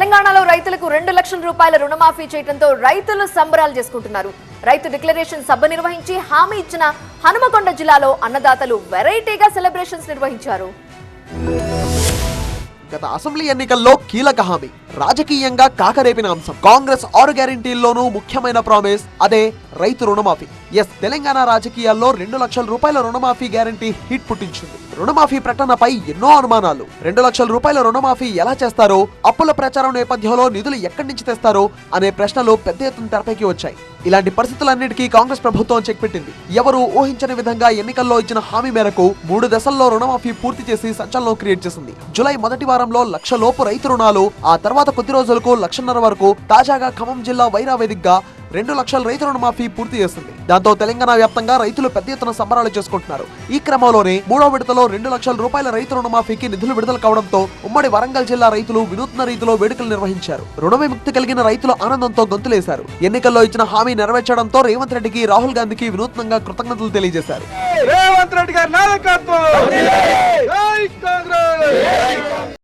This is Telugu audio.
తెలంగాణలో రైతులకు 2 లక్షల రూపాయల రుణమాఫీ చేయడంతో రైతులు సంబరాలు చేసుకుంటున్నారు. రైతు డిక్లరేషన్ సభ నిర్వహించి హామీ ఇచ్చిన హనుమకొండ జిల్లాలో అన్నదాతలు వెరైటీగా సెలబ్రేషన్స్ నిర్వహించారు. గత అసెంబ్లీ ఎన్నికల్లో కీలక హామీ, రాజకీయంగా కాకరేపిన అంశం. కాంగ్రెస్ 6 గ్యారెంటీల్లోనూ ముఖ్యమైన ప్రామిస్ అదే రైతు రుణమాఫీ. తెలంగాణ రాజకీయాల్లో 2 లక్షల రూపాయల రుణమాఫీ గ్యారెంటీ హిట్ పుట్టించింది. రుణమాఫీ ప్రకటనపై ఎన్నో అనుమానాలు. 2 లక్షల రూపాయల రుణమాఫీ ఎలా చేస్తారో, అప్పుల ప్రచారం నేపథ్యంలో నిధులు ఎక్కడి నుంచి తెస్తారో అనే ప్రశ్నలు పెద్ద ఎత్తున తెరపైకి వచ్చాయి. ఇలాంటి పరిస్థితులన్నిటికీ కాంగ్రెస్ ప్రభుత్వం చెక్ పెట్టింది. ఎవరు ఊహించని విధంగా ఎన్నికల్లో ఇచ్చిన హామీ మేరకు 3 దశల్లో రుణమాఫీ పూర్తి చేసి సంచలనం క్రియేట్ చేసింది. జూలై మొదటి వారంలో 1 లక్ష లోపు రైతు రుణాలు, ఆ తర్వాత కొద్ది రోజులకు 1.5 లక్షల వరకు, తాజాగా ఖమ్మం జిల్లా వైరా వేదికగా 2 లక్షల రైతు రుణమాఫీ పూర్తి చేస్తుంది. దాంతో తెలంగాణ వ్యాప్తంగా రైతులు పెద్ద ఎత్తున సంబరాలు చేసుకుంటున్నారు. ఈ క్రమంలోనే 3వ విడతలో 2 లక్షల రూపాయల రైతు రుణమాఫీకి నిధులు విడుదల కావడంతో ఉమ్మడి వరంగల్ జిల్లా రైతులు వినూత్న రీతిలో వేడుకలు నిర్వహించారు. రుణ విముక్తి కలిగిన రైతులు ఆనందంతో గొంతులేశారు. ఎన్నికల్లో ఇచ్చిన హామీ నెరవేర్చడంతో రేవంత్ రెడ్డికి, రాహుల్ గాంధీకి వినూత్నంగా కృతజ్ఞతలు తెలియజేశారు. రేవంత్ రెడ్డి గారి నాయకత్వం,